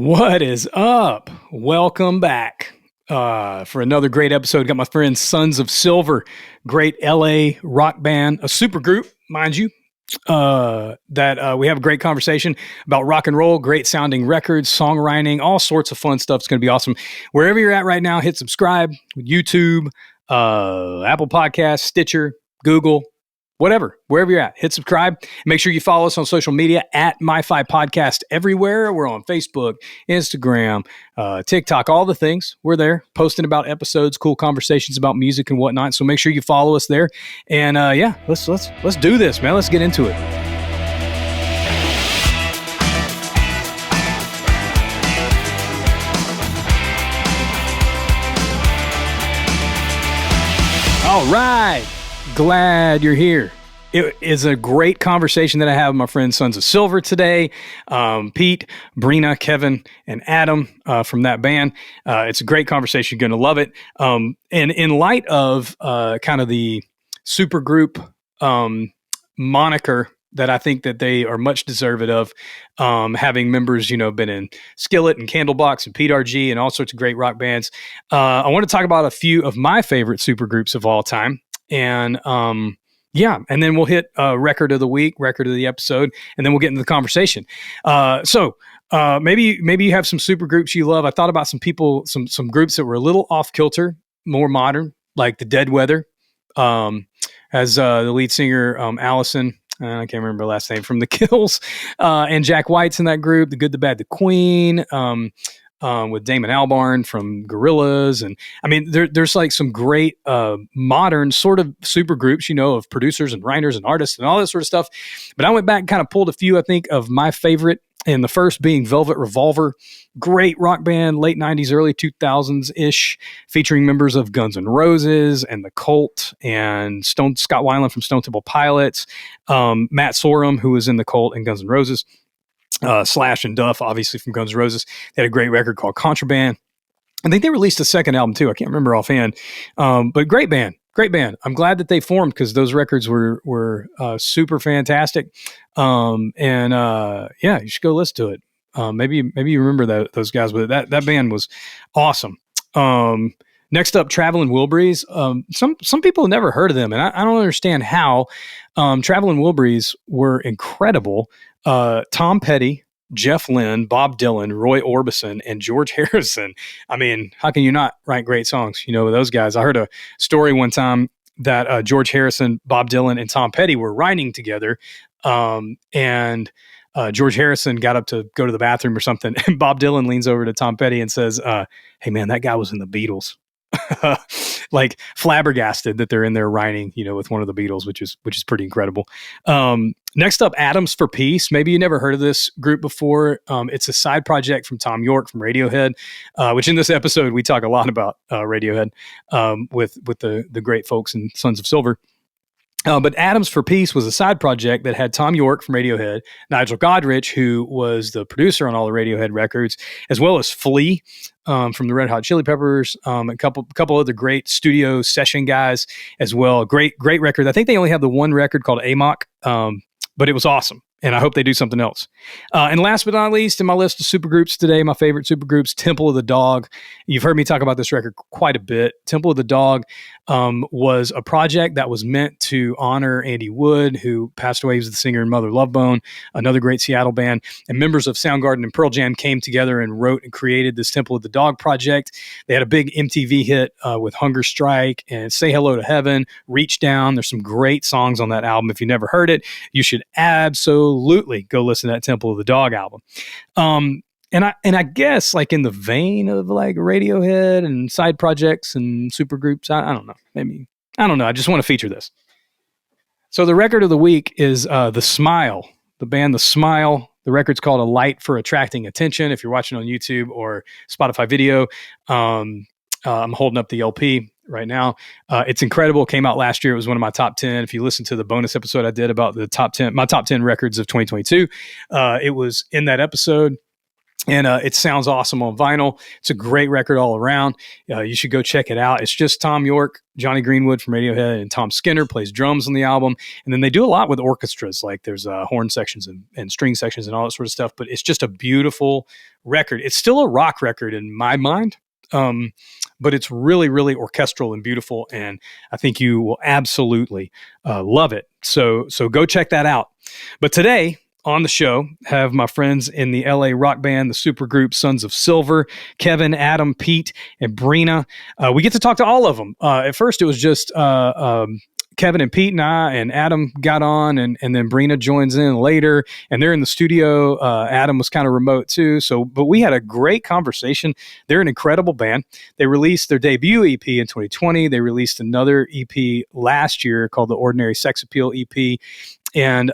What is up? Welcome back for another great episode. Got my friends Sons of Silver, great LA rock band, a super group, mind you, that we have a great conversation about rock and roll, great sounding records, songwriting, all sorts of fun stuff. It's going to be awesome. Wherever you're at right now, hit subscribe with YouTube, Apple Podcasts, Stitcher, Google, whatever, wherever you're at, hit subscribe. Make sure you follow us on social media at MyFi Podcast everywhere. We're on Facebook, Instagram, TikTok, all the things. We're there posting about episodes, cool conversations about music and whatnot. So make sure you follow us there. And let's do this, man. Let's get into it. All right. Glad you're here. It is a great conversation that I have with my friends Sons of Silver today. Pete, Brina, Kevin, and Adam from that band. It's a great conversation. You're going to love it. And in light of kind of the supergroup moniker that I think that they are much deserved of, having members, been in Skillet and Candlebox and PeteRG and all sorts of great rock bands. I want to talk about a few of my favorite supergroups of all time. And and then we'll hit record of the week, record of the episode, and then we'll get into the conversation. So maybe you have some super groups you love. I thought about some people, some groups that were a little off kilter, more modern, like the Dead Weather, as the lead singer Allison. I can't remember her last name, from the Kills, and Jack White's in that group. The Good, the Bad, the Queen. With Damon Albarn from Gorillaz. And I mean, there's like some great modern sort of super groups, of producers and writers and artists and all that sort of stuff. But I went back and kind of pulled a few, I think, of my favorite. And the first being Velvet Revolver, great rock band, late 90s, early 2000s-ish, featuring members of Guns N' Roses and The Cult and Scott Weiland from Stone Temple Pilots, Matt Sorum, who was in The Cult and Guns N' Roses, Slash and Duff, obviously from Guns N' Roses. They had a great record called Contraband. I think they released a second album too. I can't remember offhand, but great band. I'm glad that they formed because those records were super fantastic. You should go listen to it. Maybe you remember those guys, but that band was awesome. Next up, Traveling Wilburys. Some people have never heard of them, and I don't understand how. Traveling Wilburys were incredible. Tom Petty, Jeff Lynne, Bob Dylan, Roy Orbison, and George Harrison. I mean, how can you not write great songs, with those guys? I heard a story one time that George Harrison, Bob Dylan, and Tom Petty were writing together, and George Harrison got up to go to the bathroom or something, and Bob Dylan leans over to Tom Petty and says, "Hey man, that guy was in the Beatles." Like flabbergasted that they're in there writing, with one of the Beatles, which is pretty incredible. Next up, Atoms for Peace. Maybe you never heard of this group before. It's a side project from Tom York from Radiohead, which in this episode we talk a lot about Radiohead with the great folks in Sons of Silver. But Atoms for Peace was a side project that had Tom York from Radiohead, Nigel Godrich, who was the producer on all the Radiohead records, as well as Flea from the Red Hot Chili Peppers, a couple other great studio session guys as well. Great record. I think they only have the one record called Amok, but it was awesome. And I hope they do something else. And last but not least, in my list of supergroups today, my favorite supergroups, Temple of the Dog. You've heard me talk about this record quite a bit. Temple of the Dog was a project that was meant to honor Andy Wood, who passed away. He was the singer in Mother Love Bone, another great Seattle band. And members of Soundgarden and Pearl Jam came together and wrote and created this Temple of the Dog project. They had a big MTV hit with Hunger Strike and Say Hello to Heaven, Reach Down. There's some great songs on that album. If you never heard it, you should absolutely go listen to that Temple of the Dog album. And I guess like in the vein of like Radiohead and side projects and supergroups, I don't know. Maybe, I don't know. I just want to feature this. So the record of the week is The Smile, the band The Smile. The record's called A Light for Attracting Attention. If you're watching on YouTube or Spotify video, I'm holding up the LP right now. It's incredible. It came out last year. It was one of my top 10. If you listen to the bonus episode I did about my top 10 records of 2022, it was in that episode. And it sounds awesome on vinyl. It's a great record all around. You should go check it out. It's just Tom York, Johnny Greenwood from Radiohead, and Tom Skinner plays drums on the album. And then they do a lot with orchestras, like there's horn sections and string sections and all that sort of stuff. But it's just a beautiful record. It's still a rock record in my mind, but it's really, really orchestral and beautiful. And I think you will absolutely love it. So go check that out. But today, on the show, have my friends in the LA rock band, the supergroup Sons of Silver, Kevin, Adam, Pete, and Brina. We get to talk to all of them. At first, it was just Kevin and Pete and I, and Adam got on, and then Brina joins in later, and they're in the studio. Adam was kind of remote too. But we had a great conversation. They're an incredible band. They released their debut EP in 2020. They released another EP last year called the Ordinary Sex Appeal EP. And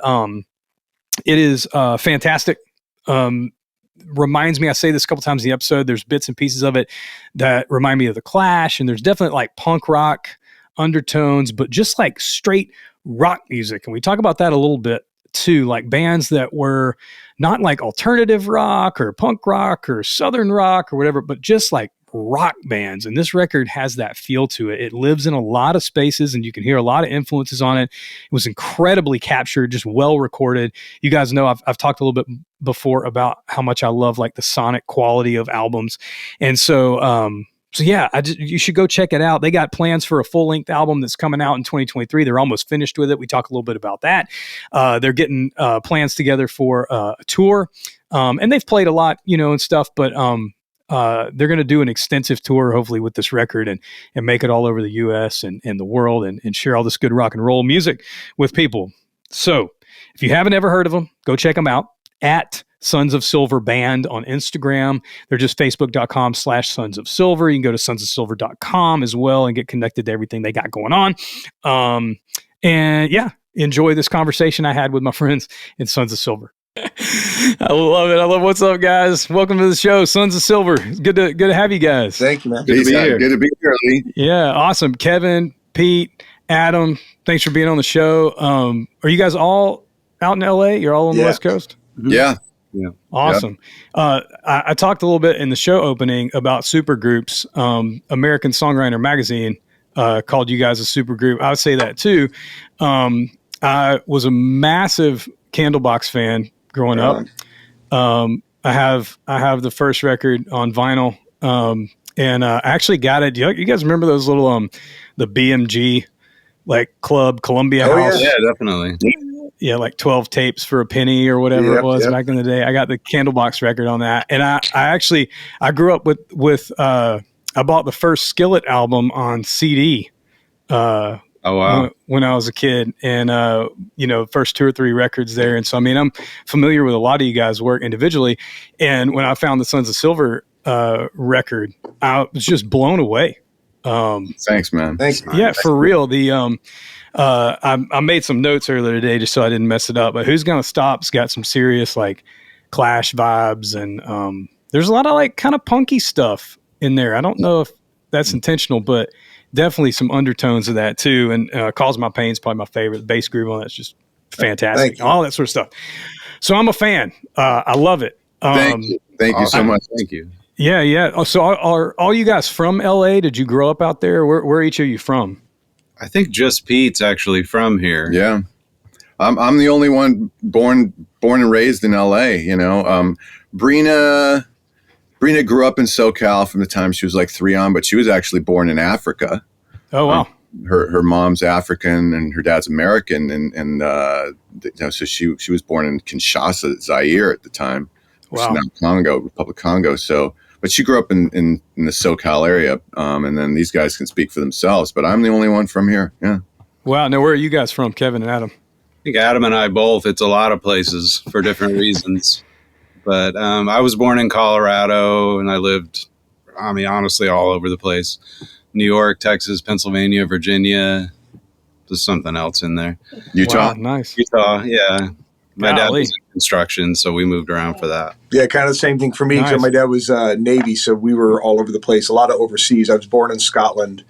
it is fantastic. Reminds me, I say this a couple times in the episode, there's bits and pieces of it that remind me of The Clash, and there's definitely like punk rock undertones, but just like straight rock music. And we talk about that a little bit too, like bands that were not like alternative rock or punk rock or southern rock or whatever, but just like rock bands. And this record has that feel to it. It lives in a lot of spaces, and you can hear a lot of influences on it. It was incredibly captured, just well recorded. You guys know I've talked a little bit before about how much I love like the sonic quality of albums. And so yeah, you should go check it out. They got plans for a full-length album that's coming out in 2023. They're almost finished with it. We talk a little bit about that. They're getting plans together for a tour, and they've played a lot, and stuff, but they're going to do an extensive tour, hopefully, with this record and make it all over the U.S. and the world and share all this good rock and roll music with people. So if you haven't ever heard of them, go check them out at Sons of Silver Band on Instagram. They're just facebook.com/Sons of Silver. You can go to sonsofsilver.com as well and get connected to everything they got going on. And yeah, enjoy this conversation I had with my friends in Sons of Silver. I love it. I love what's up, guys. Welcome to the show, Sons of Silver. It's good to have you guys. Thank you, man. Good to be here. Good to be here, Lee. Yeah, awesome. Kevin, Pete, Adam, thanks for being on the show. Are you guys all out in LA? You're all on the West Coast? Mm-hmm. Yeah. Awesome. I talked a little bit in the show opening about supergroups. American Songwriter Magazine called you guys a supergroup. I would say that too. I was a massive Candlebox fan growing up. I have the first record on vinyl, and I actually got it. You guys remember those little the BMG like club Columbia House? Yeah, definitely. Yeah, like 12 tapes for a penny or whatever it was back in the day. I got the Candlebox record on that. And I grew up with I bought the first Skillet album on CD. Oh, wow. When I was a kid, and, first 2 or 3 records there. And so, I mean, I'm familiar with a lot of you guys' work individually. And when I found the Sons of Silver record, I was just blown away. Thanks, man. Thanks, man. Yeah, for real. The, I made some notes earlier today just so I didn't mess it up, but Who's Gonna Stop's got some serious like Clash vibes, and there's a lot of like kind of punky stuff in there. I don't know if that's intentional, but definitely some undertones of that too. And Cause My Pain's probably my favorite. The bass groove on that's just fantastic. All that sort of stuff. So I'm a fan. I love it. Thank you so much. Thank you. Yeah. So are all you guys from LA? Did you grow up out there? Where are each of you from? I think just Pete's actually from here. Yeah. I'm the only one born and raised in LA, Brina grew up in SoCal from the time she was like 3 on, but she was actually born in Africa. Oh, wow. Her mom's African and her dad's American. And so she was born in Kinshasa, Zaire at the time. Wow. Now Congo, Republic of Congo. So, but she grew up in the SoCal area. And then these guys can speak for themselves, but I'm the only one from here. Yeah. Wow. Now, where are you guys from, Kevin and Adam? I think Adam and I both, it's a lot of places for different reasons. But I was born in Colorado, and I lived, honestly, all over the place. New York, Texas, Pennsylvania, Virginia. There's something else in there. Utah. Wow, nice. Utah, yeah. My dad Golly. was in construction, so we moved around for that. Yeah, kind of the same thing for me. Nice. So my dad was Navy, so we were all over the place, a lot of overseas. I was born in Scotland,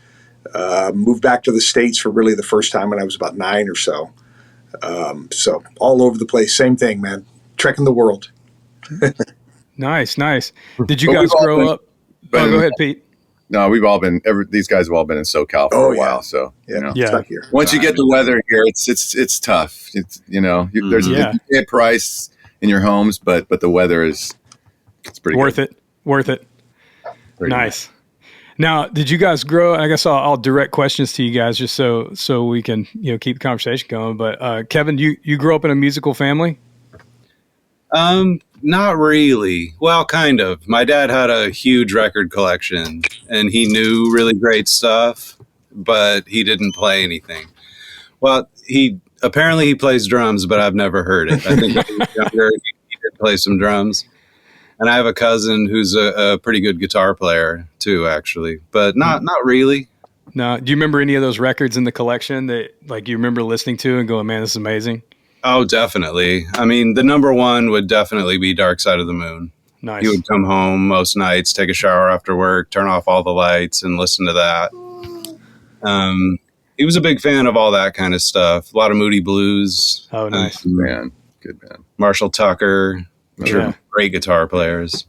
moved back to the States for really the first time when I was about 9 or so. So all over the place. Same thing, man. Trekking the world. Nice, nice. Did you But guys grow up? Oh, go ahead, Pete. No, these guys have all been in SoCal for a while. So, Yeah. Stuck here. Once you get the weather here, it's tough. It's, there's Yeah. you pay a price in your homes, but the weather it's pretty Worth good. it. Worth it. Pretty Nice. Now, did you guys grow? I guess I'll direct questions to you guys just so we can keep the conversation going. But Kevin, you grew up in a musical family? Not really. Well, kind of. My dad had a huge record collection, and he knew really great stuff, but he didn't play anything. Well, he plays drums, but I've never heard it. I think when he was younger, he did play some drums. And I have a cousin who's a pretty good guitar player too, actually, but not really. No. Do you remember any of those records in the collection that you remember listening to and going, "Man, this is amazing"? Oh, definitely. I mean, the number one would definitely be Dark Side of the Moon. Nice. He would come home most nights, take a shower after work, turn off all the lights, and listen to that. He was a big fan of all that kind of stuff. A lot of Moody Blues. Oh, nice. Man, good man. Marshall Tucker. Yeah. Great guitar players.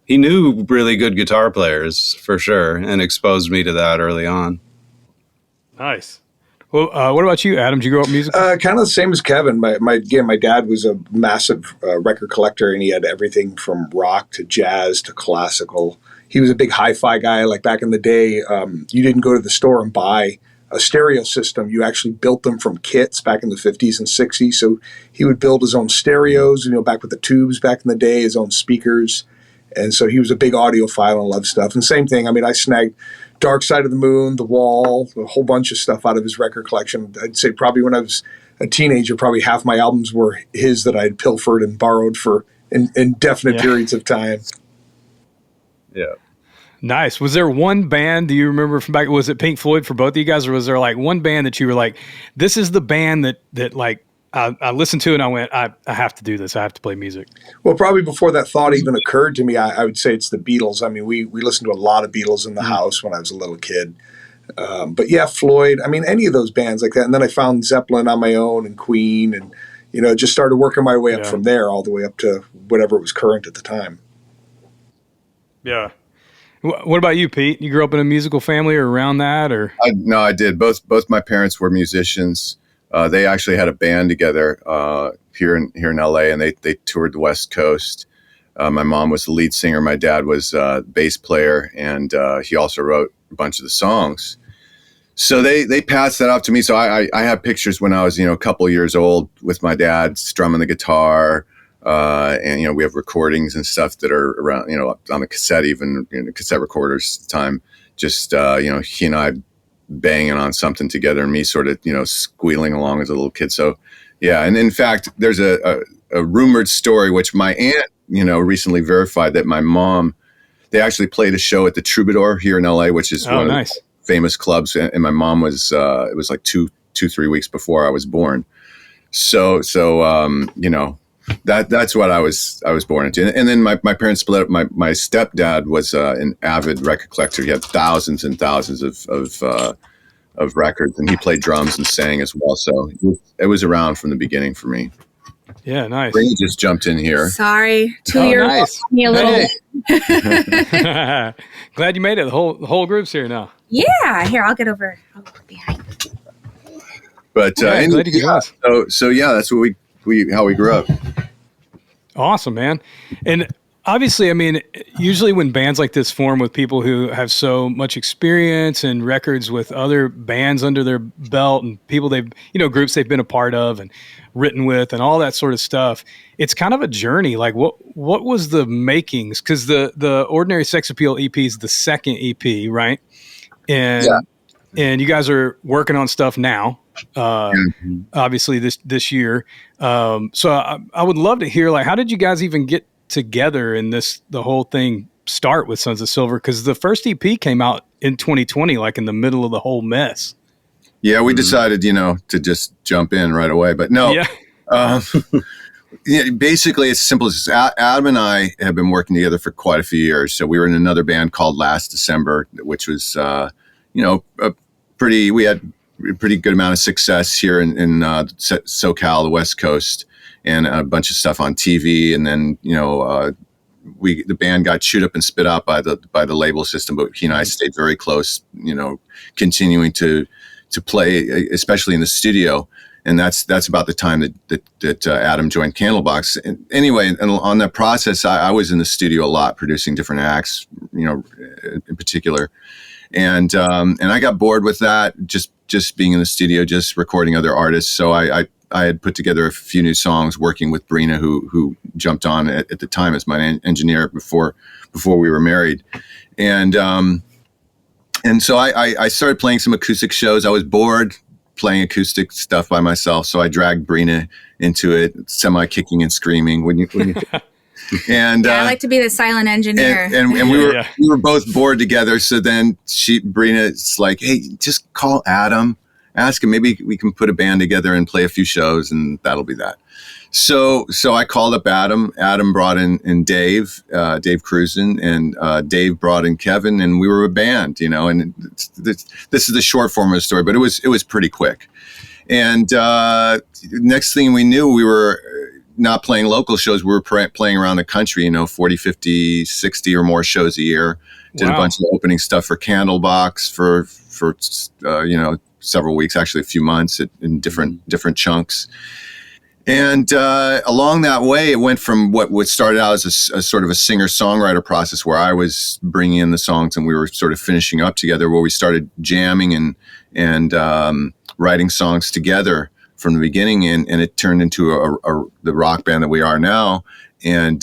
He knew really good guitar players for sure and exposed me to that early on. Nice. Well, what about you, Adam? Did you grow up musical? Kind of the same as Kevin. My dad was a massive record collector, and he had everything from rock to jazz to classical. He was a big hi-fi guy. Like back in the day, you didn't go to the store and buy a stereo system. You actually built them from kits back in the 50s and 60s. So he would build his own stereos, back with the tubes back in the day, his own speakers. And so he was a big audiophile and loved stuff. And same thing. I mean, I snagged Dark Side of the Moon, The Wall, a whole bunch of stuff out of his record collection. I'd say probably when I was a teenager, probably half my albums were his that I'd pilfered and borrowed for indefinite periods of time. Yeah. Nice. Was there one band, do you remember from back, was it Pink Floyd for both of you guys, or was there one band that you were like, this is the band that I listened to and I went, I have to do this. I have to play music. Well, probably before that thought even occurred to me, I would say it's the Beatles. I mean, we listened to a lot of Beatles in the house when I was a little kid. But yeah, Floyd, I mean, any of those bands like that. And then I found Zeppelin on my own and Queen and, just started working my way up from there all the way up to whatever was current at the time. Yeah. What about you, Pete? You grew up in a musical family or around that, or? No, I did. Both my parents were musicians. They actually had a band together here in LA, and they toured the West Coast. My mom was the lead singer. My dad was bass player, and he also wrote a bunch of the songs. So they passed that off to me. So I have pictures when I was a couple of years old with my dad strumming the guitar. And we have recordings and stuff that are around on the cassette, even cassette recorders at the time, just he and I banging on something together and me sort of squealing along as a little kid. So yeah, and in fact there's a rumored story which my aunt recently verified, that my mom, they actually played a show at the Troubadour here in LA, which is one of the famous clubs, and my mom was it was like 3 weeks before I was born. So that's what I was born into. And then my parents split up. My stepdad was an avid record collector. He had thousands and thousands of records, and he played drums and sang as well. So it was around from the beginning for me. Yeah, nice. Brady just jumped in here. Sorry, 2 years. Nice. Me a little bit. Glad you made it. The whole group's here now. Yeah, here I'll get over behind. But glad you could join us. So yeah, that's what how we grew up. Awesome, man. And obviously, I mean, usually when bands like this form with people who have so much experience and records with other bands under their belt and people groups they've been a part of and written with and all that sort of stuff, it's kind of a journey. Like what was the makings? Because the Ordinary Sex Appeal EP is the second EP, right? And you guys are working on stuff now. Obviously this year. So I would love to hear, how did you guys even get together in the whole thing start with Sons of Silver? Because the first EP came out in 2020, in the middle of the whole mess. Yeah, we decided, to just jump in right away, but no. Yeah. Basically, it's simple as this. Adam and I have been working together for quite a few years. So we were in another band called Last December, which was, we had a pretty good amount of success here in SoCal, the West Coast. and a bunch of stuff on TV. And then, the band got chewed up and spit out by the label system, but he and I stayed very close, continuing to play, especially in the studio. And that's about the time that Adam joined Candlebox. And anyway, and on that process, I was in the studio a lot, producing different acts, in particular. And I got bored with that, just being in the studio, just recording other artists. So I had put together a few new songs, working with Brina, who jumped on at the time as my engineer before we were married. And so I started playing some acoustic shows. I was bored playing acoustic stuff by myself, so I dragged Brina into it, semi-kicking and screaming. And I like to be the silent engineer. And we were both bored together. So then Brina's like, "Hey, just call Adam, ask him. Maybe we can put a band together and play a few shows, and that'll be that." So I called up Adam. Adam brought in Dave Cruzen, and Dave brought in Kevin, and we were a band, And this is the short form of the story, but it was pretty quick. And next thing we knew, we were not playing local shows. We were playing around the country, 40, 50, 60 or more shows a year. Did a bunch of opening stuff for Candlebox for several weeks, actually a few months in different chunks. And along that way, it went from what started out as a sort of a singer-songwriter process where I was bringing in the songs and we were sort of finishing up together, where we started jamming and writing songs together from the beginning, and it turned into the rock band that we are now, and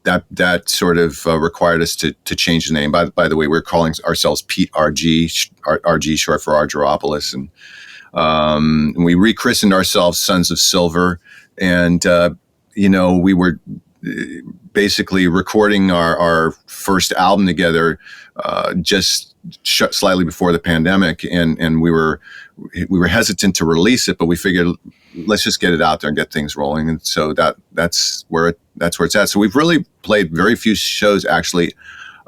that sort of required us to change the name. By the way, we're calling ourselves PeteRG, RG short for Argyropoulos, and we rechristened ourselves Sons of Silver, and we were basically recording our first album together just slightly before the pandemic, and we were hesitant to release it, but we figured let's just get it out there and get things rolling. And so that's where it's at. So we've really played very few shows actually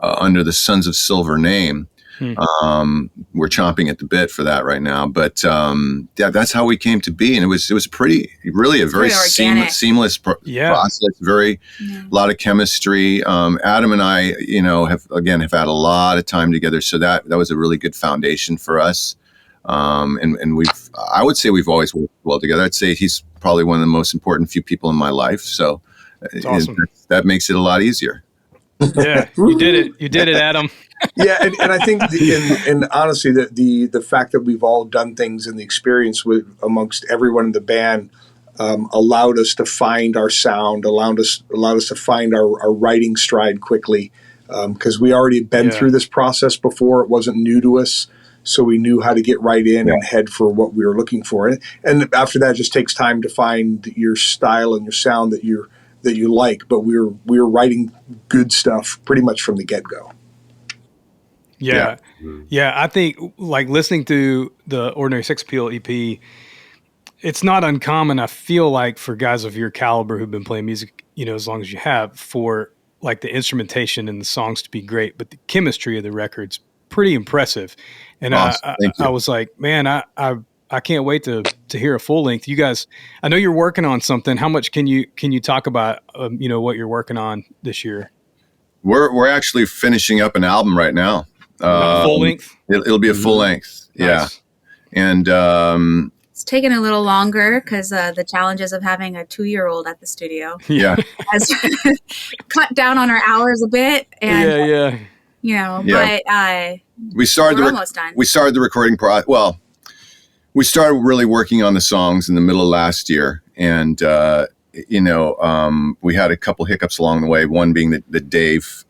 under the Sons of Silver name. We're chomping at the bit for that right now, but that's how we came to be, and it was really a very seamless process. A lot of chemistry. Adam and I, have had a lot of time together, so that was a really good foundation for us. And I would say we've always worked well together. I'd say he's probably one of the most important few people in my life. So awesome. That makes it a lot easier. Yeah, you did it, Adam. Yeah, and I think, and honestly, the fact that we've all done things and the experience amongst everyone in the band allowed us to find our sound, allowed us to find our writing stride quickly, because we already had been through this process before. It wasn't new to us, so we knew how to get right in and head for what we were looking for. And after that, it just takes time to find your style and your sound that you like. But we were writing good stuff pretty much from the get-go. Yeah. I think like listening to the Ordinary Sex Appeal EP, it's not uncommon, I feel like, for guys of your caliber who've been playing music, as long as you have, for like the instrumentation and the songs to be great, but the chemistry of the record's pretty impressive. And awesome. I was like, man, I can't wait to hear a full length. You guys, I know you're working on something. How much can you talk about, what you're working on this year? We're actually finishing up an album right now. Full length? It'll be a full length. Nice. Yeah. And it's taken a little longer because the challenges of having a 2-year-old at the studio has cut down on our hours a bit. And, but we started almost done. We started the recording process. Well, we started really working on the songs in the middle of last year, and we had a couple hiccups along the way. One being that Dave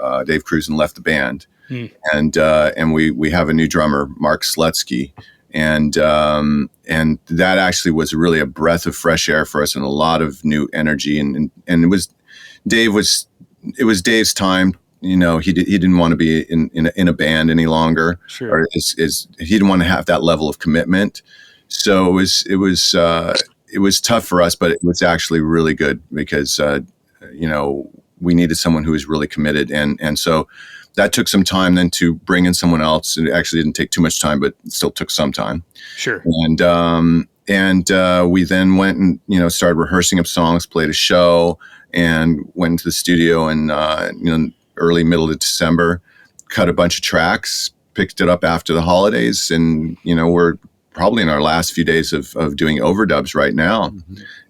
Cruzen left the band. And we have a new drummer, Mark Slutsky, and that actually was really a breath of fresh air for us and a lot of new energy. And it was Dave's time. He didn't want to be in a band any longer. Sure. Or he didn't want to have that level of commitment. So it was tough for us, but it was actually really good because we needed someone who was really committed, and so. That took some time then to bring in someone else. It actually didn't take too much time, but it still took some time. Sure. we then went and, started rehearsing up songs, played a show, and went into the studio in, early middle of December, cut a bunch of tracks, picked it up after the holidays. And, we're probably in our last few days of doing overdubs right now.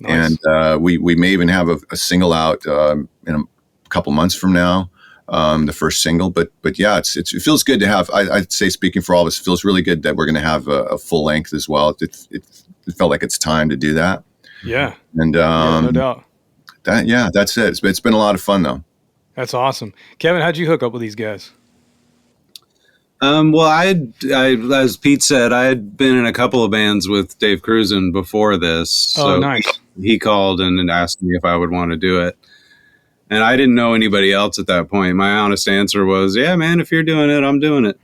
Nice. And we may even have a single out in a couple months from now. The first single, but yeah, it feels good to have. I'd say, speaking for all of us, it feels really good that we're going to have a full length as well. It felt like it's time to do that. Yeah, and no doubt. That's it. It's been a lot of fun though. That's awesome, Kevin. How'd you hook up with these guys? Well, I as Pete said, I had been in a couple of bands with Dave Cruzen before this. So nice. He called and asked me if I would want to do it. And I didn't know anybody else at that point. My honest answer was, yeah, man, if you're doing it, I'm doing it.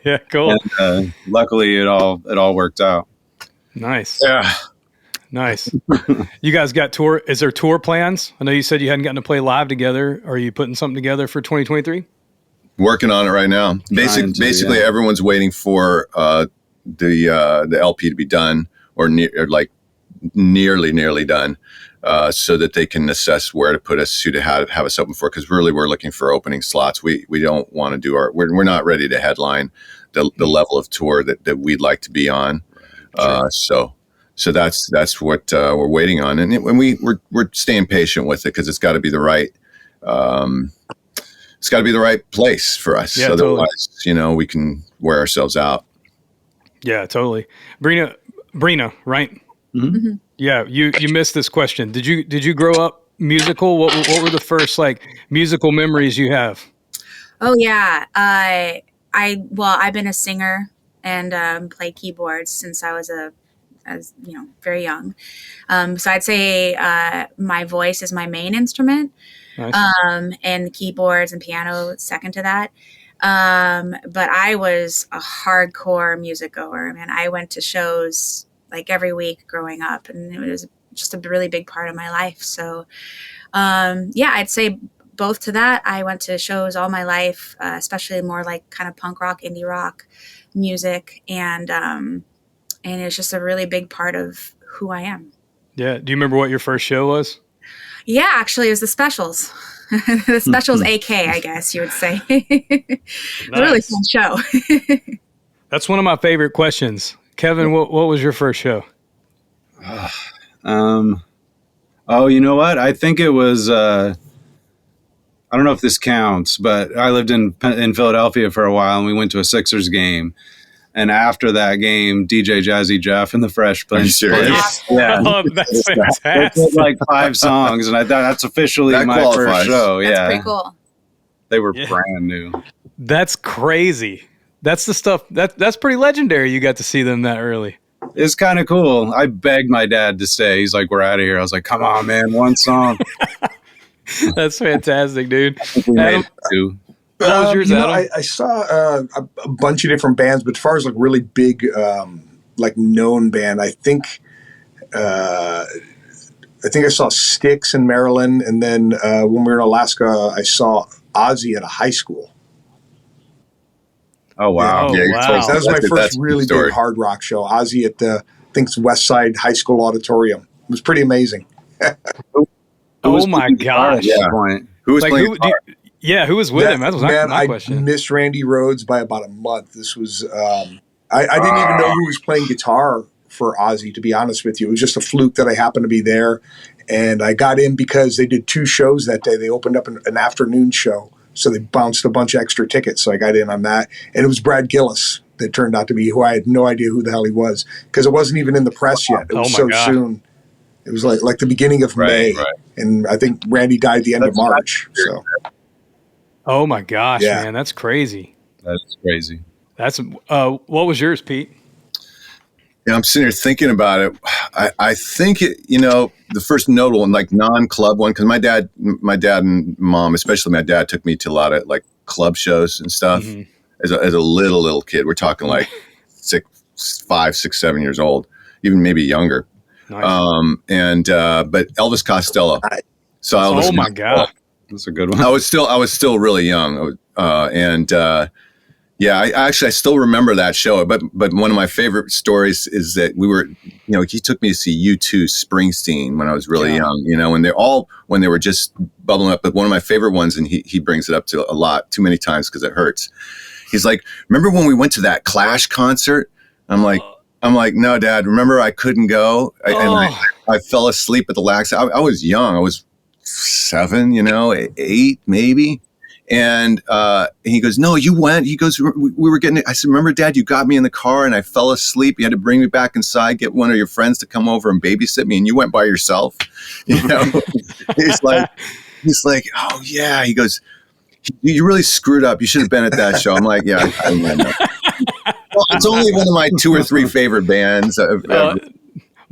Yeah, cool. And, luckily, it all worked out. Nice. Yeah. Nice. You guys got tour? Is there tour plans? I know you said you hadn't gotten to play live together. Are you putting something together for 2023? Working on it right now. Basically, everyone's waiting for the LP to be done or nearly done. So that they can assess where to put us, who to have us open for. Because really, we're looking for opening slots. We don't want to do we're not ready to headline the level of tour that we'd like to be on. So that's what we're waiting on, and we're staying patient with it because it's got to be the right. It's got to be the right place for us. Yeah, otherwise, totally. We can wear ourselves out. Yeah, totally. Brina, right? Mm-hmm. Yeah, you missed this question. Did you grow up musical? What were the first musical memories you have? Oh yeah, I've been a singer and played keyboards since I was very young. So I'd say my voice is my main instrument. Nice. And the keyboards and piano second to that. But I was a hardcore music goer. Man, I went to shows every week growing up, and it was just a really big part of my life. So, I'd say both to that. I went to shows all my life, especially more kind of punk rock, indie rock music. And it's just a really big part of who I am. Yeah. Do you remember what your first show was? Yeah, actually, it was the Specials. The Specials, AK, I guess you would say. Nice. A really fun show. That's one of my favorite questions. Kevin, what was your first show? You know what? I think it was, I don't know if this counts, but I lived in Philadelphia for a while, and we went to a Sixers game. And after that game, DJ Jazzy Jeff and the Fresh Prince. Yeah. Oh, that's fantastic. They played 5 songs, and I thought that's officially my first show. That's pretty cool. They were brand new. That's crazy. That's the stuff that's pretty legendary. You got to see them that early. It's kind of cool. I begged my dad to stay. He's like, "We're out of here." I was like, "Come on, man, one song." That's fantastic, dude. Made it too. What was yours, Adam? I saw a bunch of different bands, but as far as really big, known band, I think I saw Styx in Maryland, and then when we were in Alaska, I saw Ozzy at a high school. Oh wow! Wow. That was my first really big hard rock show. Ozzy at the it's West Side High School Auditorium. It was pretty amazing. Oh my gosh! Yeah. Who was playing? Who was with him? That was my question. I missed Randy Rhoads by about a month. This was I didn't even know who was playing guitar for Ozzy, to be honest with you. It was just a fluke that I happened to be there, and I got in because they did 2 shows that day. They opened up an afternoon show, so they bounced a bunch of extra tickets. So I got in on that, and it was Brad Gillis that turned out to be who I had no idea who the hell he was because it wasn't even in the press yet. It was soon. It was like the beginning of May, and I think Randy died the end of March. So. Oh my gosh, man, that's crazy. That's crazy. That's what was yours, Pete? Yeah, I'm sitting here thinking about it. I think the first notable and non-club one, because my dad and mom, especially my dad, took me to a lot of club shows and stuff as a little kid. We're talking 5, 6, 7 years old, even maybe younger. Nice. But Elvis Costello. So Elvis. Oh my God. That's a good one. I was still really young, and Yeah, I still remember that show. But one of my favorite stories is that he took me to see U2 Springsteen when I was really young, and when they were just bubbling up. But one of my favorite ones, and he brings it up to a lot, too many times because it hurts. He's like, remember when we went to that Clash concert? I'm like, no, Dad, remember I couldn't go. I fell asleep at the last. I was young. I was 7, 8 maybe. And he goes, no, you went. He goes, we were getting it. I said, remember, Dad, you got me in the car and I fell asleep. You had to bring me back inside, get one of your friends to come over and babysit me. And you went by yourself. He's like, oh, yeah. He goes, you really screwed up. You should have been at that show. I'm like, yeah, I remember. Well, it's only one of my 2 or 3 favorite bands. Well,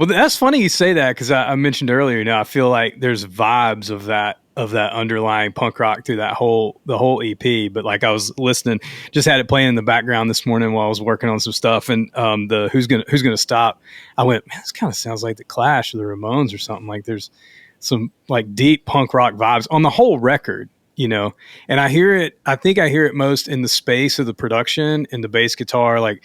that's funny you say that because I mentioned earlier, I feel like there's vibes of that underlying punk rock through the whole EP. But like I was listening, just had it playing in the background this morning while I was working on some stuff, and the Who's Gonna Stop, I went, man, this kind of sounds like the Clash or the Ramones or something. Like there's some like deep punk rock vibes on the whole record. And I think I hear it most in the space of the production and the bass guitar, like,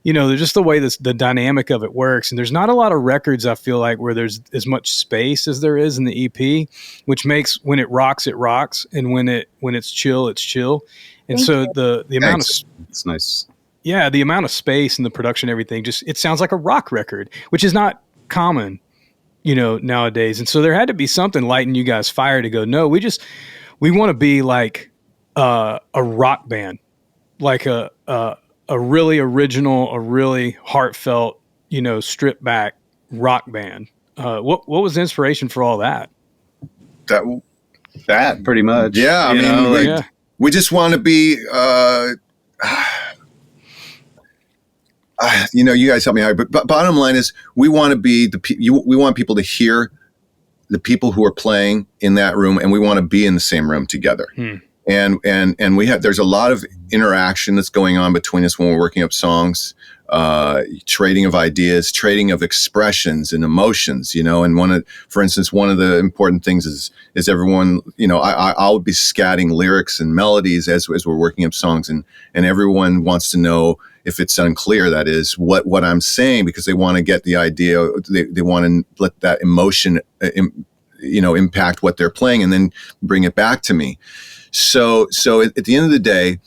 there's just the way the dynamic of it works. And there's not a lot of records, I feel like, where there's as much space as there is in the EP, which makes when it rocks, and when it's chill, it's chill. And the amount of it's nice. Yeah, the amount of space and the production, everything, just it sounds like a rock record, which is not common, nowadays. And so there had to be something lighting you guys' fire to go, no, we want to be like a rock band, like a really original, a really heartfelt, stripped back rock band. What was the inspiration for all that? That pretty much. Yeah, I mean, we just want to be. You guys help me out, but bottom line is we want to be we want people to hear the people who are playing in that room, and we want to be in the same room together. And there's a lot of interaction that's going on between us when we're working up songs, trading of ideas, trading of expressions and emotions, and for instance, one of the important things is everyone, I'll be scatting lyrics and melodies as we're working up songs, and everyone wants to know if it's unclear, that is what I'm saying, because they want to get the idea, they want to let that emotion, impact what they're playing and then bring it back to me. So at the end of the day,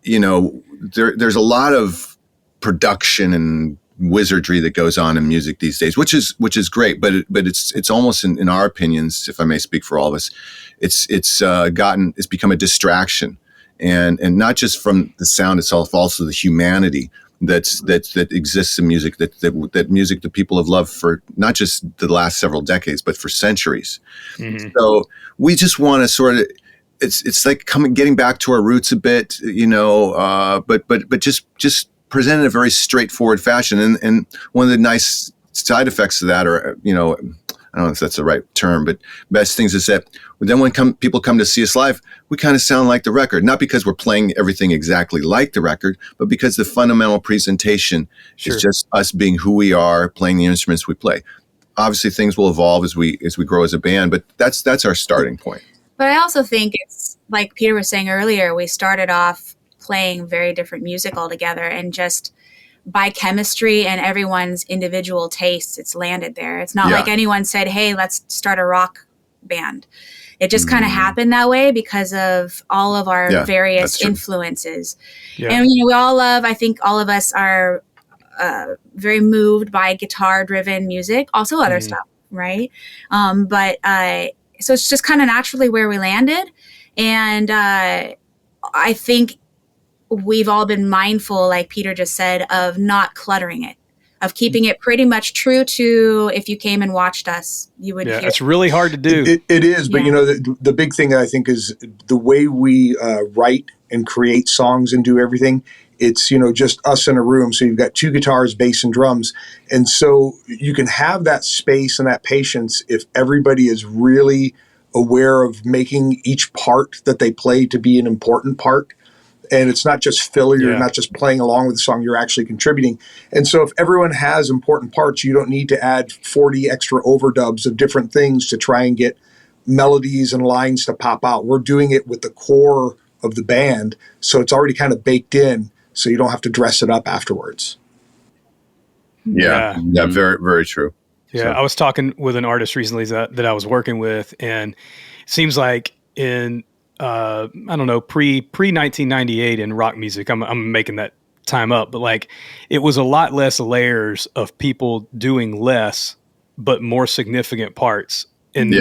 there's a lot of production and wizardry that goes on in music these days, which is great, but it's almost in our opinions, if I may speak for all of us, it's become a distraction, and not just from the sound itself, also the humanity that exists in music, that music that people have loved for not just the last several decades, but for centuries. Mm-hmm. So we just want to sort of, it's like getting back to our roots a bit, but just present in a very straightforward fashion. And one of the nice side effects of that, or, I don't know if that's the right term, but best things is that then when people come to see us live, we kind of sound like the record, not because we're playing everything exactly like the record, but because the fundamental presentation is just us being who we are, playing the instruments we play. Obviously, things will evolve as we grow as a band, but that's our starting point. But I also think it's like Peter was saying earlier, we started off playing very different music altogether, and just by chemistry and everyone's individual tastes, it's landed there. It's not like anyone said, hey, let's start a rock band. It just kind of happened that way because of all of our various influences. Yeah. And, we all love, I think all of us are very moved by guitar-driven music, also other stuff, right? So it's just kind of naturally where we landed. And I think we've all been mindful, like Peter just said, of not cluttering it, of keeping it pretty much true to, if you came and watched us, you would hear. It's really hard to do. It is, but the big thing I think is the way we write and create songs and do everything. It's, just us in a room. So you've got 2 guitars, bass, and drums. And so you can have that space and that patience if everybody is really aware of making each part that they play to be an important part. And it's not just filler. You're not just playing along with the song. You're actually contributing. And so if everyone has important parts, you don't need to add 40 extra overdubs of different things to try and get melodies and lines to pop out. We're doing it with the core of the band. So it's already kind of baked in. so you don't have to dress it up afterwards. Yeah. Very, very true. Yeah, So- I was talking with an artist recently that I was working with, and it seems like in I don't know, pre 1998 in rock music, I'm making that time up, but like it was a lot less layers of people doing less but more significant parts. And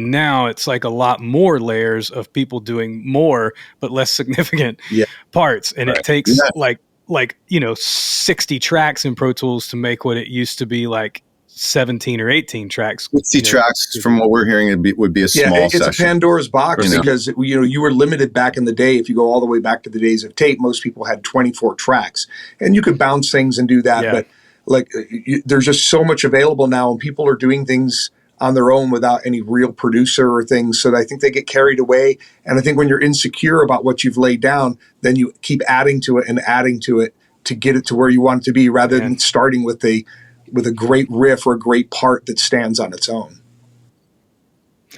now it's like a lot more layers of people doing more but less significant parts, and it takes like 60 tracks in Pro Tools to make what it used to be like 17 or 18 tracks. 60 tracks, from what we're hearing, would be a small it's session. a Pandora's box because you were limited back in the day. If you go all the way back to the days of tape, most people had 24 tracks, and you could bounce things and do that. But like, there's just so much available now, and people are doing things on their own without any real producer or things. So I think they get carried away. And I think when you're insecure about what you've laid down, then you keep adding to it to get it to where you want it to be, rather than starting with a great riff or a great part that stands on its own.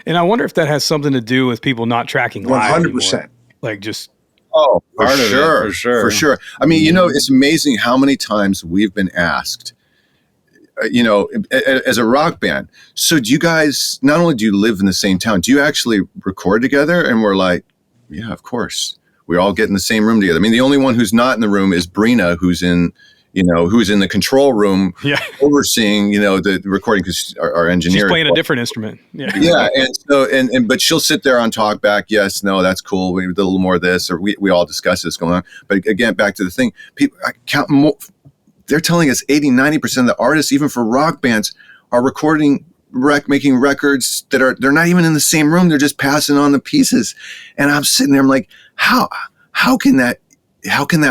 And I wonder if that has something to do with people not tracking live 100%. anymore. Like just For sure. I mean, it's amazing how many times we've been asked, as a rock band, so do you guys, not only do you live in the same town, do you actually record together? And we're like, yeah, of course. We all get in the same room together. I mean, the only one who's not in the room is Brina, who's in the control room, overseeing, the recording, because our engineer. She's playing a different instrument. Yeah. And so, but she'll sit there on talk back. Yes, no, that's cool. We did a little more of this, or we all discuss this going on. But again, back to the thing, people count more. They're telling us 80-90% of the artists, even for rock bands, are making records they're not even in the same room. They're just passing on the pieces. And I'm sitting there, I'm like, how can that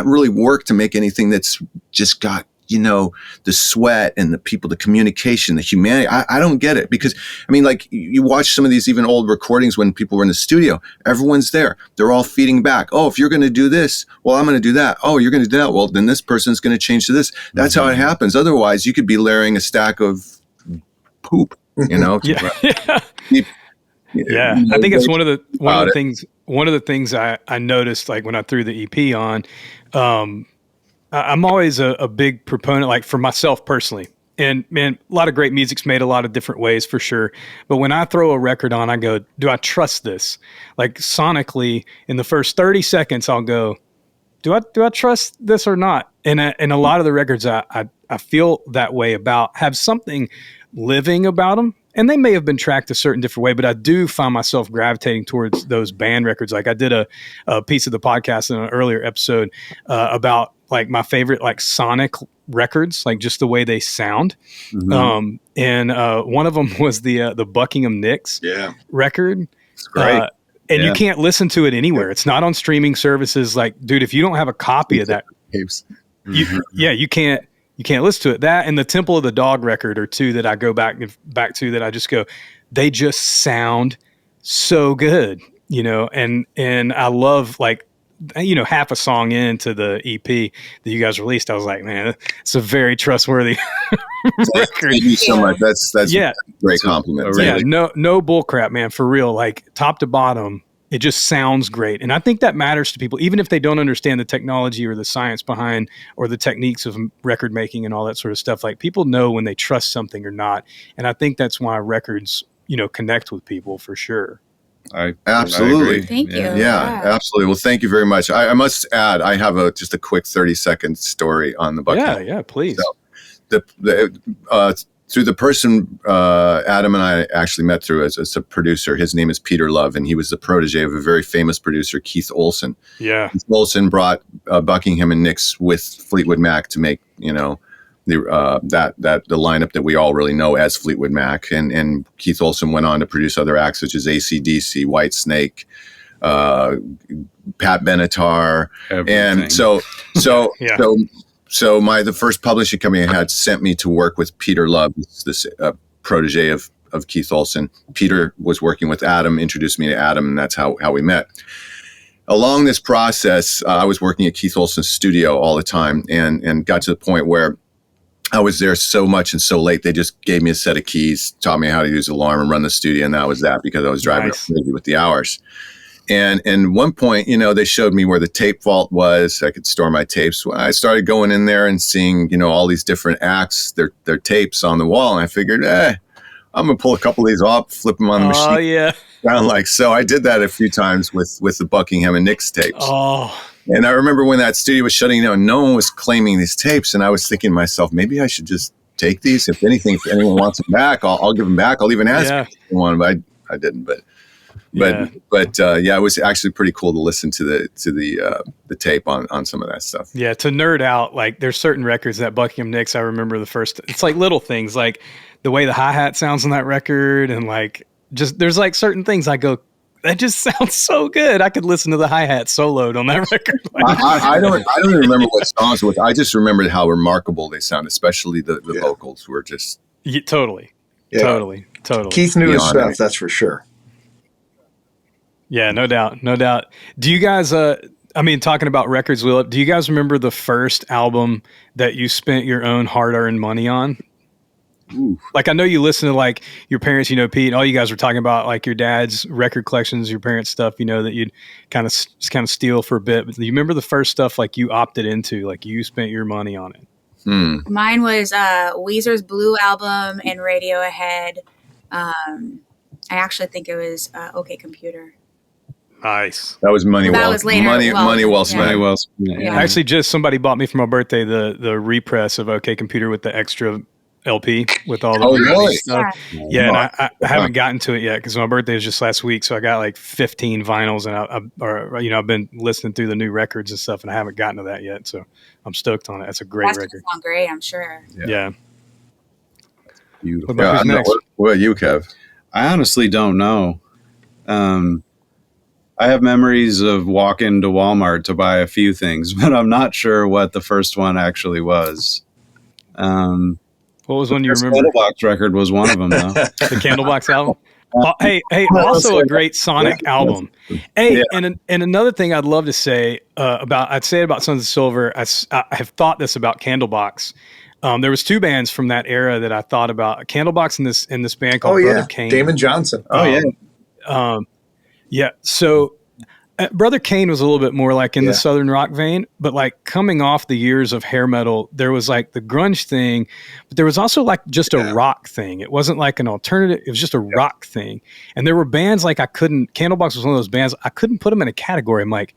really work to make anything that's just got, the sweat and the people, the communication, the humanity? I don't get it, because I mean, like, you watch some of these even old recordings when people were in the studio, everyone's there. They're all feeding back. Oh, if you're going to do this, well, I'm going to do that. Oh, you're going to do that. Well, then this person's going to change to this. That's how it happens. Otherwise you could be layering a stack of poop, Yeah. I think it's one of the things I noticed, like when I threw the EP on, I'm always a big proponent, like for myself personally. And man, a lot of great music's made a lot of different ways for sure. But when I throw a record on, I go, do I trust this? Like sonically, in the first 30 seconds, I'll go, do I trust this or not? And a lot of the records I feel that way about have something living about them. And they may have been tracked a certain different way, but I do find myself gravitating towards those band records. Like I did a piece of the podcast in an earlier episode about like my favorite like sonic records, like just the way they sound. Mm-hmm. And one of them was the Buckingham Nicks record. It's great. And you can't listen to it anywhere. It's not on streaming services. Like, dude, if you don't have a copy of that, you can't listen to it. That and the Temple of the Dog record are two that I go back to that I just go, they just sound so good, and I love, like, half a song into the EP that you guys released, I was like, man, it's a very trustworthy record. Thank you so much. That's a great compliment. Yeah, no bull crap, man, for real. Like top to bottom, it just sounds great. And I think that matters to people, even if they don't understand the technology or the science behind or the techniques of record making and all that sort of stuff. Like people know when they trust something or not. And I think that's why records, connect with people for sure. Absolutely. Thank you. Yeah, absolutely. Well, thank you very much. I must add, I have just a quick 30-second story on the Buckingham. Yeah, please. So through the person Adam and I actually met through as a producer, his name is Peter Love, and he was the protege of a very famous producer, Keith Olsen. Yeah. Keith Olsen brought Buckingham and Nicks with Fleetwood Mac to make, the lineup that we all really know as Fleetwood Mac, and Keith Olsen went on to produce other acts such as AC/DC, Whitesnake, Pat Benatar, everything. And so the first publishing company I had sent me to work with Peter Love, this protege of Keith Olsen. Peter was working with Adam, introduced me to Adam, and that's how we met. Along this process, I was working at Keith Olsen's studio all the time, and got to the point where I was there so much and so late, they just gave me a set of keys, taught me how to use the alarm and run the studio, and that was that, because I was driving crazy with the hours. And one point, they showed me where the tape vault was. I could store my tapes. I started going in there and seeing, all these different acts, their tapes on the wall. And I figured, I'm going to pull a couple of these off, flip them on the machine. Oh, yeah. Sound like so. I did that a few times with the Buckingham and Nicks tapes. Oh. And I remember when that studio was shutting down, no one was claiming these tapes. And I was thinking to myself, maybe I should just take these. If anything, if anyone wants them back, I'll give them back. I'll even ask if they want them. But I didn't. But it was actually pretty cool to listen to the tape on some of that stuff. Yeah, to nerd out, like there's certain records that Buckingham Nicks, I remember it's like little things, like the way the hi-hat sounds on that record, and like just there's like certain things I go, that just sounds so good. I could listen to the hi-hat soloed on that record. I don't even remember what songs it was. I just remembered how remarkable they sound, especially the vocals were just totally. Keith knew his stuff, that's for sure. Yeah, no doubt. Do you guys, talking about records, do you guys remember the first album that you spent your own hard-earned money on? Ooh. Like, I know you listen to, like, your parents, Pete, and all you guys were talking about, like, your dad's record collections, your parents' stuff, that you'd kind of steal for a bit. But do you remember the first stuff, like, you opted into, like, you spent your money on it? Mine was Weezer's Blue album and Radiohead. I actually think it was OK Computer. Nice. That was money. That was later. Money well spent. Yeah. Actually, just somebody bought me for my birthday the repress of OK Computer with the extra LP with all the really? stuff. Yeah, and I haven't gotten to it yet because my birthday was just last week, so I got like 15 vinyls, and I've been listening through the new records and stuff, and I haven't gotten to that yet. So I'm stoked on it. That's a great record. Sound great, I'm sure. Yeah. Beautiful. What about you, Kev? I honestly don't know. I have memories of walking to Walmart to buy a few things, but I'm not sure what the first one actually was. What was one you remember? The Candlebox record was one of them, though. The Candlebox album? Hey, also a great Sonic album. Hey, and another thing I'd love to say about Sons of Silver, I have thought this about Candlebox. There was two bands from that era that I thought about, Candlebox and this band called Brother Kane. Damon Johnson. Yeah. So Brother Kane was a little bit more like in the Southern rock vein, but like coming off the years of hair metal, there was like the grunge thing, but there was also like just a rock thing. It wasn't like an alternative. It was just a rock thing. And there were bands like Candlebox was one of those bands. I couldn't put them in a category. I'm like,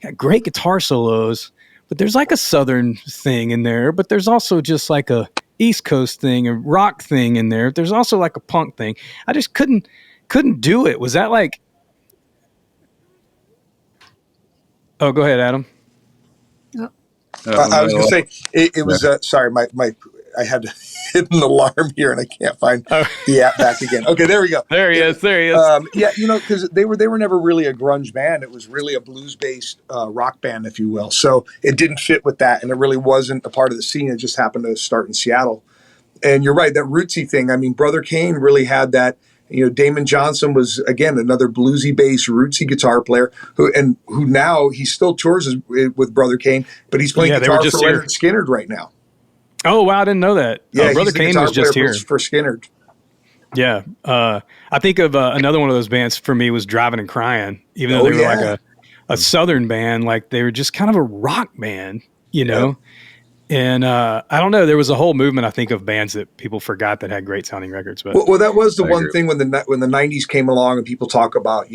got great guitar solos, but there's like a Southern thing in there, but there's also just like a East Coast thing, a rock thing in there. There's also like a punk thing. I just couldn't do it. Was that like, oh, go ahead, Adam. I was going to say, it was, sorry, I had to hit an alarm here and I can't find the app back again. Okay, there we go. There he is. Because they were never really a grunge band. It was really a blues-based rock band, if you will. So it didn't fit with that, and it really wasn't a part of the scene. It just happened to start in Seattle. And you're right, that rootsy thing. I mean, Brother Kane really had that. Damon Johnson was, again, another bluesy-based, rootsy guitar player who now he still tours with Brother Kane, but he's playing guitar for Leonard Skinner right now. Oh, wow, I didn't know that. Yeah, Brother Kane was just here. For Skinner. Yeah. I think of another one of those bands for me was Driving and Crying, even though they were like a Southern band, like they were just kind of a rock band, know? And I don't know. There was a whole movement, I think, of bands that people forgot that had great sounding records. But well, that was the one thing when the '90s came along, and people talk about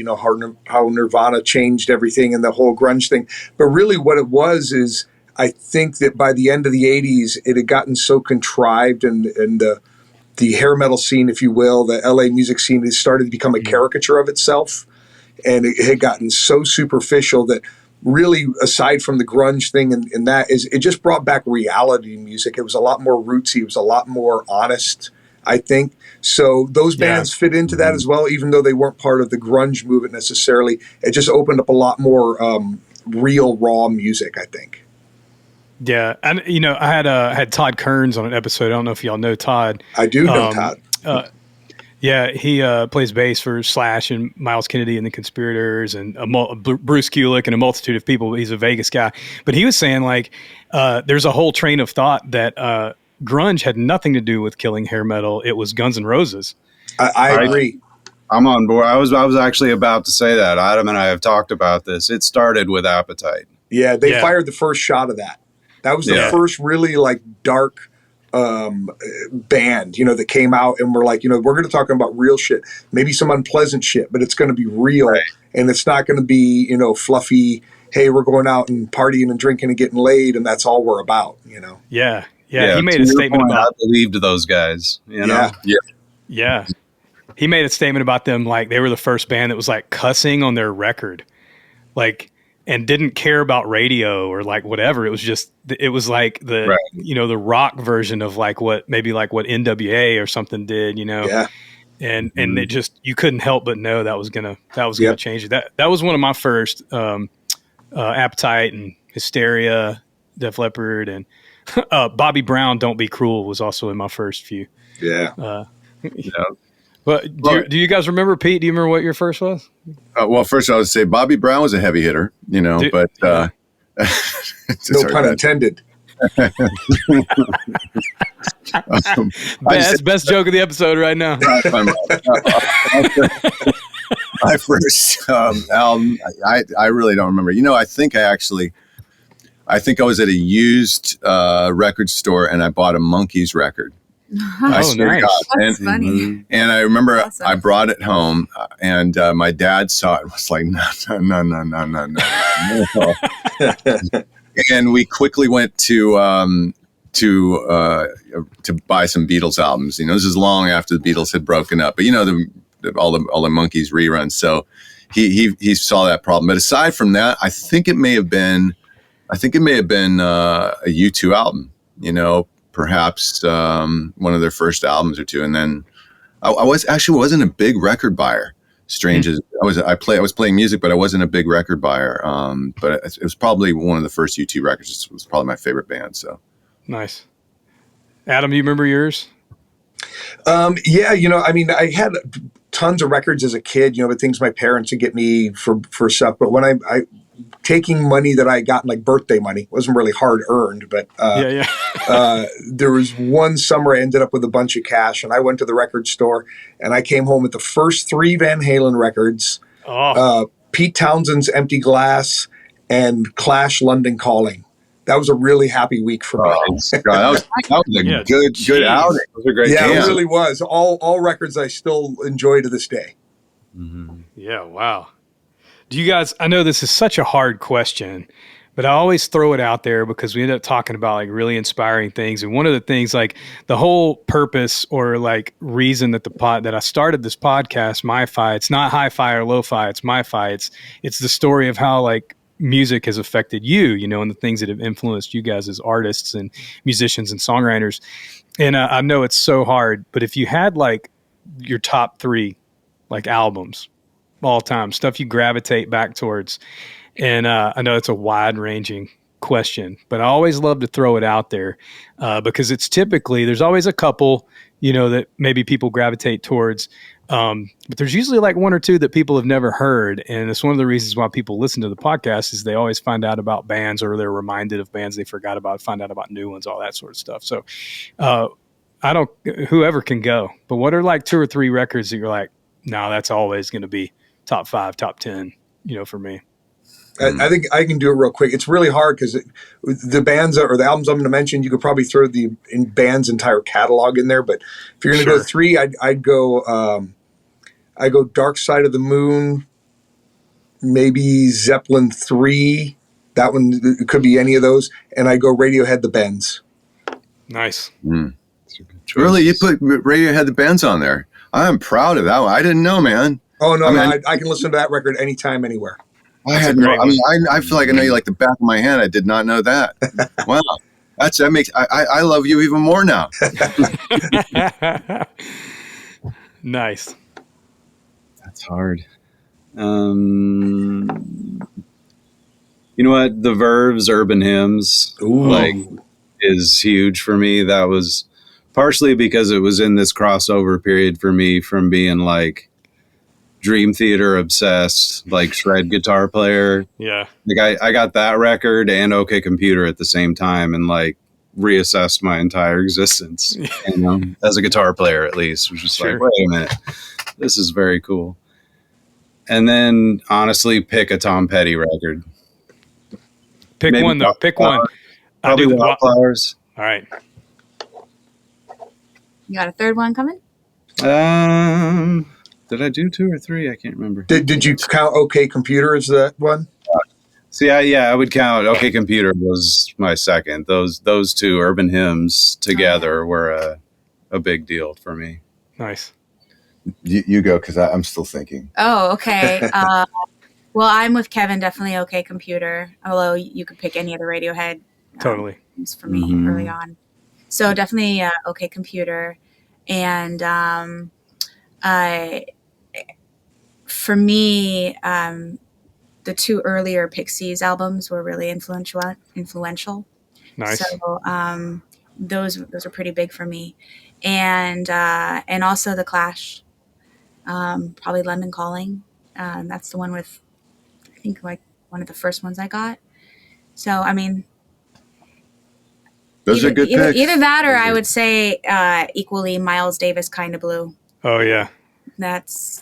how Nirvana changed everything and the whole grunge thing. But really, what it was is I think that by the end of the '80s, it had gotten so contrived, and the hair metal scene, if you will, the LA music scene, had started to become a caricature of itself, and it had gotten so superficial that. Really, aside from the grunge thing and that, it just brought back reality music. It was a lot more rootsy. It was a lot more honest, I think. So those bands fit into that as well, even though they weren't part of the grunge movement necessarily. It just opened up a lot more real, raw music, I think. Yeah. And, I had Todd Kearns on an episode. I don't know if y'all know Todd. I do know Todd. Yeah, he plays bass for Slash and Miles Kennedy and the Conspirators and Bruce Kulick and a multitude of people. He's a Vegas guy. But he was saying, like, there's a whole train of thought that grunge had nothing to do with killing hair metal. It was Guns N' Roses. I agree. I'm on board. I was actually about to say that. Adam and I have talked about this. It started with Appetite. Yeah, they fired the first shot of that. That was the first really like dark band, that came out and we're like, we're going to talk about real shit, maybe some unpleasant shit, but it's going to be real, and it's not going to be, fluffy. Hey, we're going out and partying and drinking and getting laid, and that's all we're about, Yeah. He made a statement about. I believed those guys. Yeah. He made a statement about them like they were the first band that was like cussing on their record, like, and didn't care about radio or like whatever. It was like the the rock version of like what NWA or something did, and it just, you couldn't help but know that was gonna change it. That was one of my first Appetite and Hysteria, Def Leppard, and Bobby Brown, Don't Be Cruel was also in my first few. But do you guys remember, Pete? Do you remember what your first was? Well, first I would say Bobby Brown was a heavy hitter, but no pun intended. Best joke of the episode right now. My first album, I really don't remember. I think I was at a used record store and I bought a Monkees record. I swear to God. That's funny. And I remember Awesome. I brought it home, and my dad saw it and was like, no. And we quickly went to buy some Beatles albums. This is long after the Beatles had broken up, but all the Monkees reruns. So he saw that problem. But aside from that, I think it may have been a U2 album. Perhaps one of their first albums or two, and then I wasn't a big record buyer. Strange as I was playing music, but I wasn't a big record buyer. But it was probably one of the first U2 records. It was probably my favorite band. So nice. Adam, do you remember yours? I had tons of records as a kid. But things my parents would get me for stuff. But when I taking money that I got, like birthday money, wasn't really hard earned, but there was one summer I ended up with a bunch of cash, and I went to the record store and I came home with the first 3 Van Halen records, Pete Townsend's Empty Glass and Clash London Calling. That was a really happy week for me. That was a good outing. It was a great jam. It really was. All records I still enjoy to this day. Mm-hmm. Yeah, wow. Do you guys, I know this is such a hard question, but I always throw it out there because we end up talking about like really inspiring things. And one of the things, like the whole purpose or like reason that that I started this podcast, MyFi, it's not hi-fi or lo-fi, it's MyFi. It's the story of how like music has affected you, and the things that have influenced you guys as artists and musicians and songwriters. And I know it's so hard, but if you had like your top 3 like albums, all time, stuff you gravitate back towards. And I know it's a wide-ranging question, but I always love to throw it out there because it's typically, there's always a couple, that maybe people gravitate towards. But there's usually like 1 or 2 that people have never heard. And it's one of the reasons why people listen to the podcast is they always find out about bands, or they're reminded of bands they forgot about, find out about new ones, all that sort of stuff. So whoever can go, but what are like 2 or 3 records that you're like, no, that's always going to be top 5, top 10, for me. I think I can do it real quick. It's really hard because the bands or the albums I'm going to mention, you could probably throw the band's entire catalog in there. But if you're going to go 3, I'd go Dark Side of the Moon, maybe Zeppelin 3. That one, it could be any of those. And I go Radiohead, The Bends. Nice. Really, you put Radiohead, The Bends on there. I'm proud of that one. I didn't know, man. Oh, no, I can listen to that record anytime, anywhere. I feel like I know you like the back of my hand. I did not know that. Wow. That makes, I love you even more now. Nice. That's hard. You know what? The Verve's Urban Hymns is huge for me. That was partially because it was in this crossover period for me from being like Dream Theater obsessed, like shred guitar player. Yeah. Like I got that record and OK Computer at the same time and like reassessed my entire existence, as a guitar player at least, which was like, wait a minute. this is very cool. And then honestly, pick a Tom Petty record. Pick Maybe one though. Pick one. Probably Wildflowers. All right. You got a third one coming? Did I do 2 or 3? I can't remember. Did you count OK Computer as that one? See, I would count OK Computer was my second. Those two urban hymns together were a big deal for me. Nice. You go, because I'm still thinking. Oh, okay. Well, I'm with Kevin, definitely OK Computer, although you could pick any of the Radiohead. Totally. For me early on. So definitely OK Computer. And for me, the 2 earlier Pixies albums were really influential. Nice. So those are pretty big for me. And also The Clash, probably London Calling. That's the one with, I think, like one of the first ones I got. So, I mean, Those are good picks. Either that, or I would say equally Miles Davis, Kind of Blue. Oh yeah.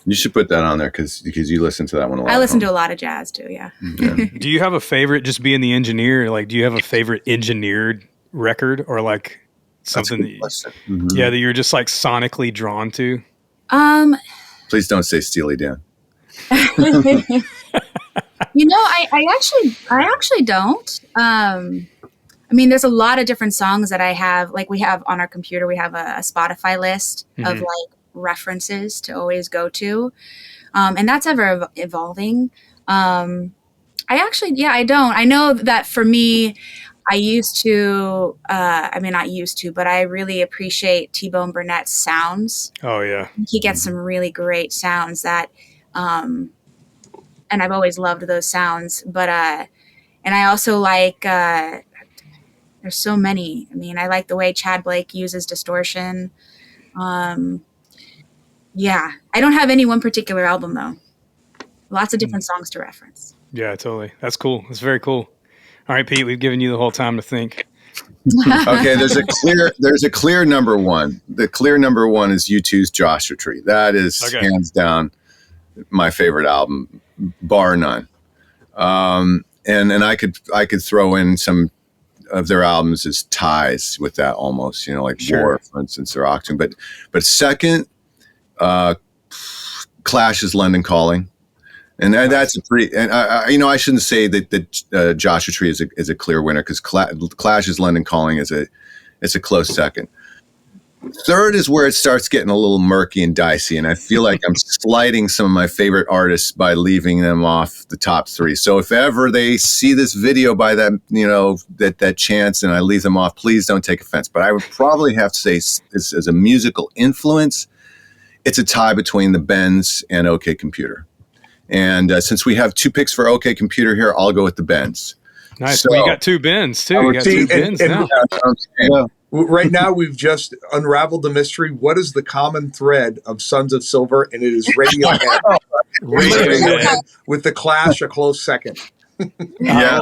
You should put that on there because you listen to that one a lot. I listen to a lot of jazz too. Yeah. Do you have a favorite? Just being the engineer, like, do you have a favorite engineered record, or like something that you're just like sonically drawn to? Please don't say Steely Dan. I actually don't. I mean, there's a lot of different songs that I have. Like, we have on our computer, we have a Spotify list of like references to always go to. And that's ever evolving. I don't. I know that for me, I used to, not used to, but I really appreciate T-Bone Burnett's sounds. Oh yeah. He gets some really great sounds that, and I've always loved those sounds, but, and I also like, there's so many. I mean, I like the way Chad Blake uses distortion. Yeah, I don't have any one particular album though. Lots of different songs to reference. Yeah, totally. That's cool. That's very cool. All right, Pete, we've given you the whole time to think. Okay, there's a clear number one. The clear number one is U2's Joshua Tree. That is hands down my favorite album, bar none. And I could throw in some of their albums as ties with that almost, like War, for instance, or Octane. But second, Clash is London Calling. And that's a pretty, and I shouldn't say that Joshua Tree is a clear winner, because Clash's London Calling is a close second. Third is where it starts getting a little murky and dicey, and I feel like I'm slighting some of my favorite artists by leaving them off the top 3. So if ever they see this video by that, that chance, and I leave them off, please don't take offense. But I would probably have to say, as a musical influence, it's a tie between the Bends and OK Computer. And since we have 2 picks for OK Computer here, I'll go with the Bends. Nice. So, you got 2 Bends too. You got 2 Bends now. Right now, we've just unraveled the mystery. What is the common thread of Sons of Silver? And it is Radiohead. Radiohead with The Clash a close second. Yeah.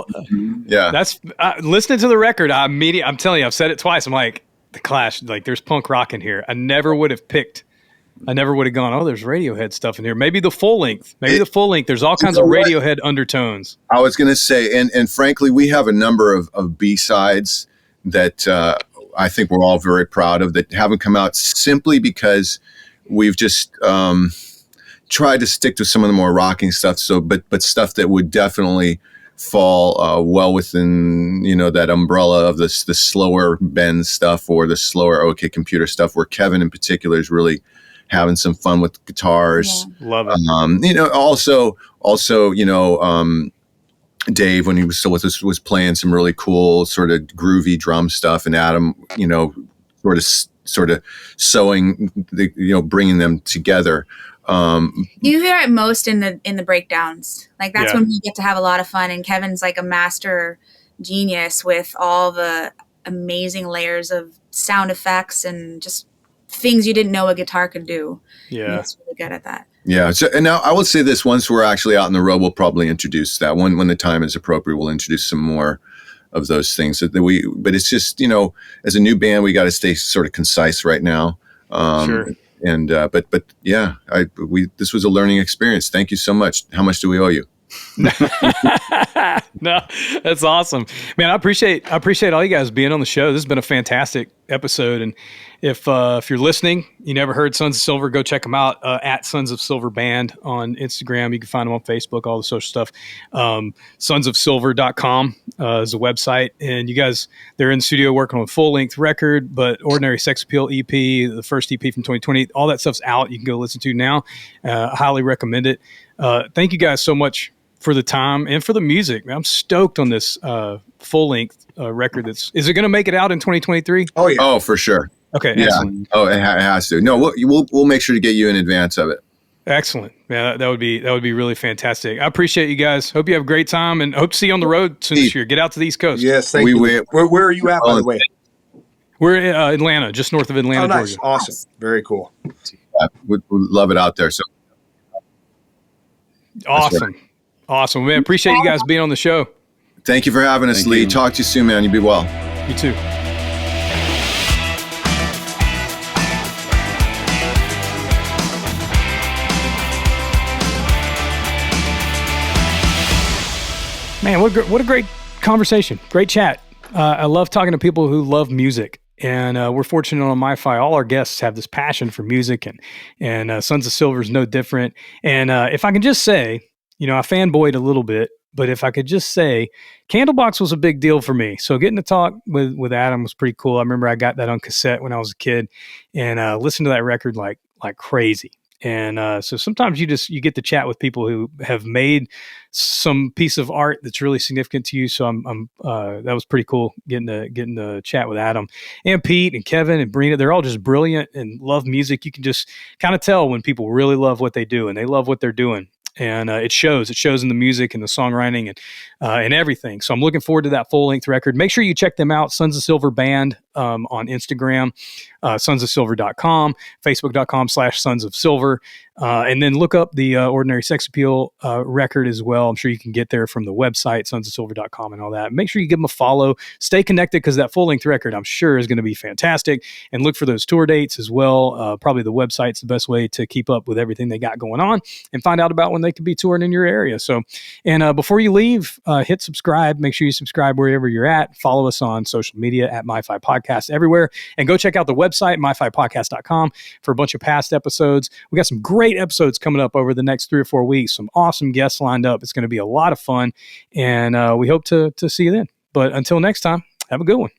That's listening to the record. I'm telling you, I've said it twice. I'm like, The Clash. Like, there's punk rock in here. I never would have gone, oh, there's Radiohead stuff in here. Maybe the full length. There's all kinds of Radiohead undertones. I was going to say, and frankly, we have a number of B-sides that I think we're all very proud of that haven't come out simply because we've just tried to stick to some of the more rocking stuff. So, but stuff that would definitely fall well within, that umbrella of the slower Bend stuff or the slower OK Computer stuff, where Kevin in particular is really having some fun with guitars. Yeah. Love it. Also, Dave, when he was still with us, was playing some really cool sort of groovy drum stuff, and Adam, sort of sewing, bringing them together. You hear it most in the breakdowns. Like, that's when we get to have a lot of fun. And Kevin's like a master genius with all the amazing layers of sound effects and just things you didn't know a guitar could do. Yeah, he's really good at that. Yeah. So, and now I will say this: once we're actually out in the road, we'll probably introduce that. When the time is appropriate, we'll introduce some more of those things. But it's just, as a new band, we got to stay sort of concise right now. Sure. But yeah, this was a learning experience. Thank you so much. How much do we owe you? No, that's awesome, man. I appreciate all you guys being on the show. This has been a fantastic episode. And if you're listening, you never heard Sons of Silver, go check them out at Sons of Silver Band on Instagram. You can find them on Facebook, all the social stuff. Sonsofsilver.com is the website. And you guys, they're in the studio working on a full length record, but Ordinary Sex Appeal EP, the first EP from 2020, all that stuff's out. You can go listen to now. I highly recommend it. Thank you guys so much for the time and for the music. Man, I'm stoked on this full length record. Is it going to make it out in 2023? Oh yeah. Oh, for sure. Okay. Yeah. Excellent. Oh, it has to. No, we'll make sure to get you in advance of it. Excellent. Yeah, that would be really fantastic. I appreciate you guys. Hope you have a great time and hope to see you on the road soon this year. Get out to the East Coast. Yes, thank you. Where are you at, by the way? We're in Atlanta, just north of Atlanta, nice. Georgia. Awesome. Very cool. We love it out there. So awesome. Awesome, man. Appreciate you guys being on the show. Thank you for having us, Lee. Talk to you soon, man. You be well. You too. Man, what a great conversation. Great chat. I love talking to people who love music. And we're fortunate on MyFi. All our guests have this passion for music, and Sons of Silver is no different. And if I can just say, I fanboyed a little bit, but if I could just say, Candlebox was a big deal for me. So getting to talk with Adam was pretty cool. I remember I got that on cassette when I was a kid and listened to that record like crazy. And so sometimes you get to chat with people who have made some piece of art that's really significant to you. So that was pretty cool getting to chat with Adam and Pete and Kevin and Brina. They're all just brilliant and love music. You can just kind of tell when people really love what they do and they love what they're doing. And it shows in the music and the songwriting and everything. So I'm looking forward to that full length record. Make sure you check them out. Sons of Silver Band on Instagram, sonsofsilver.com, facebook.com/Sons of Silver. And then look up the Ordinary Sex Appeal record as well. I'm sure you can get there from the website, sonsofsilver.com and all that. Make sure you give them a follow. Stay connected because that full length record, I'm sure, is going to be fantastic. And look for those tour dates as well. Probably the website's the best way to keep up with everything they got going on and find out about when they could be touring in your area. So, and before you leave, hit subscribe. Make sure you subscribe wherever you're at. Follow us on social media at MyFi Podcast everywhere. And go check out the website, myfipodcast.com, for a bunch of past episodes. We got some great episodes coming up over the next 3 or 4 weeks. Some awesome guests lined up. It's going to be a lot of fun. And we hope to see you then. But until next time, have a good one.